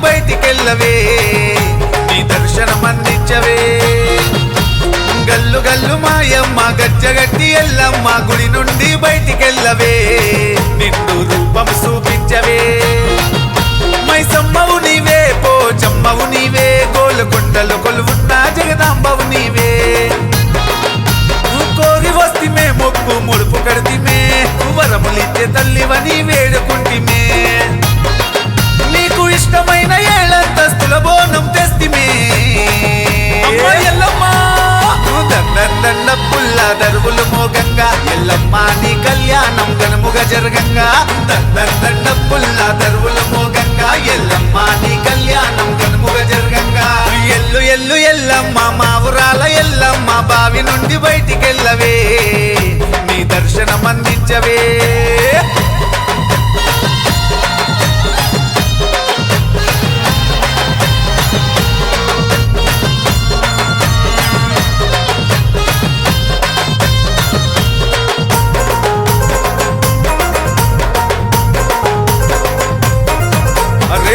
బయటికెళ్ళవే నీ దర్శనం అందించవే గల్లు గల్లు మాయమ్మ గజ్జగట్టి ఎల్లమ్మ గుడి నుండి బయటికెళ్ళవే నిండు రూపం చూపించవే మైసమ్మవు నీవే పోచమ్మవు నీవే గోలుకొండలు కొలువున్న జగదాంబవు నీవే కోరి వస్తిమే మొక్కు ముడుపు కడితిమే వరములిచ్చే తల్లివని వేడుకుంటిమే నీకు ఇష్టమైన ఏళ్ళంతస్తుల బోనం తెస్తిమే దండ పుల్ల దరువులు మోగంగా ఎల్లమ్మ నీ కళ్యాణం గనుముగా జరగంగా దండ పుల్ల దరువులు మోగంగా ఎల్లమ్మ నీ కళ్యాణం గనుముగా జరగంగా ఎల్లు ఎల్లు ఎల్లమ్మ మా ఊరాల ఎల్లమ్మ బావి నుండి బయటికెళ్ళవే నీ దర్శనం అందించవే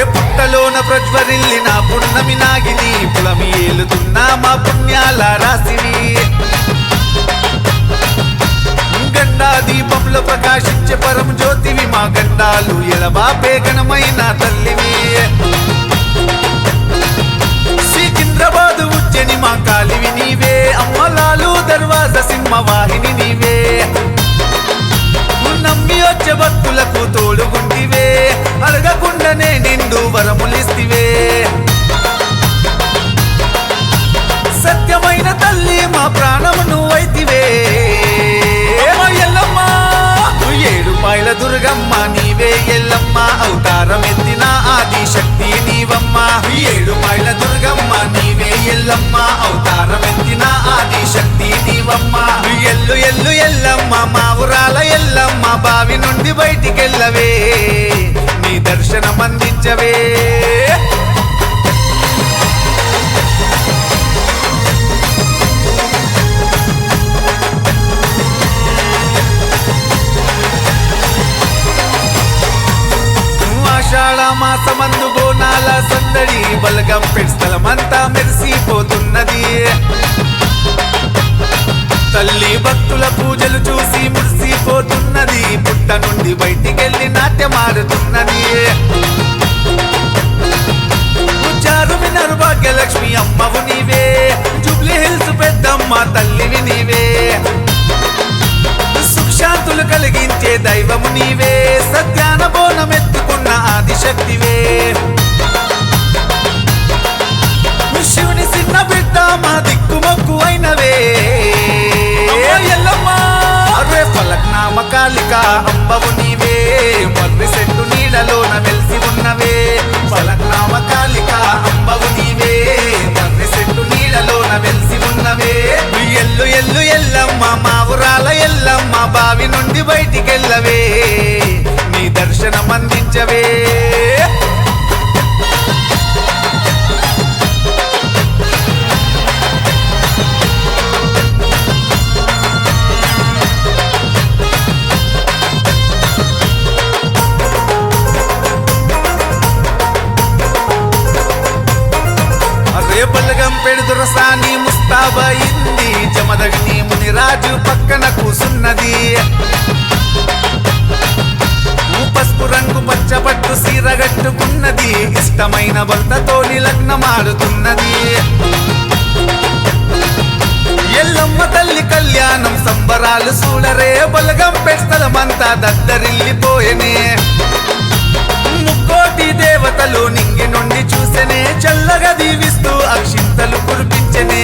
పుట్టలోన ప్రజ్వరిల్లిన పున్నమి నాగిని పులమి ఏలుతున్నా మా పుణ్యాల రాశివి గండా దీపంలో ప్రకాశించే పరం జ్యోతివి మా గండాలు ఎలబాపే గణమైన తల్లివి సికింద్రాబాదు ఉజ్జని మా కాలివి నీవే అమ్మలాలు దర్వాజ సింహవాహిని నీవే నమ్మి వచ్చే భక్తులకు తోడుగుంటివే అడగకుండానే నిండు వరములిస్తివే సత్యమైన తల్లి మా ప్రాణము నువ్వైతివే ఎల్లమ్మ ఏడుపాయల దుర్గమ్మ నీవే ఎల్లమ్మ అవతారం ఎత్తిన ఆది శక్తి నీవమ్మ ఏడుపాయల దుర్గమ్మ నీవే ఎల్లమ్మ అవతారం ఎత్తిన ఆది శక్తి నీవమ్మ ఎల్లు ఎల్లు ఎల్లమ్మ మా ఊరాల ఎల్లమ్మ బావి నుండి బయటికెళ్ళవే నీ దర్శనం అందించవే ఆషాఢ మాసమందు బోనాల సందడి బలగం పెడ్స్థలమంతా మెరిసిపోతున్నది తల్లి భక్తుల పూజలు చూసి మురిసిపోతున్నది పుట్ట నుండి బయటికెళ్ళి నాట్యమాడుతున్నది చారుమినారు భాగ్యలక్ష్మి అమ్మవు నీవే జూబ్లీ హిల్స్ పెద్దమ్మ తల్లివి నీవే సుఖశాంతులు కలిగించే దైవము నీవే సత్యాన బోనం ఎత్తుకున్న ఆదిశక్తివే శివుని చిన్న బిడ్డ మా దిక్కుమొక్కు అయినవే ఎల్లమ్మ అరే ఫలక్నామ కాళిక అంబవు నీవే మర్రి చెట్టు నీడలోన వెలిసి ఉన్నవే ఫలక్నామ కాళిక అంబవు నీవే మర్రి చెట్టు నీడలోన వెలిసి ఉన్నవే ఎల్లు ఎల్లు ఎల్లమ్మ మా ఊరాల ఎల్లమ్మ బావి నుండి బయటికెళ్ళవే నీ దర్శనం అందించవే బలగం పెడుదురసాని ముస్తాబయింది జమదగ్ని మునిరాజు పక్కన కూసున్నది పసుపు రంగు పచ్చబట్టు సీరగట్టుకున్నది ఇష్టమైన భర్తతోని లగ్నమాడుతున్నది ఎల్లమ్మ తల్లి కళ్యాణం సంబరాలు చూడరే బలగం పెడ్స్థలమంతా దద్దరిల్లిపోయనే ముక్కోటి దేవతలు నింగి నుండి చూసెనే చల్లగా దీవిస్తూ అక్షింతలు కురిపించనే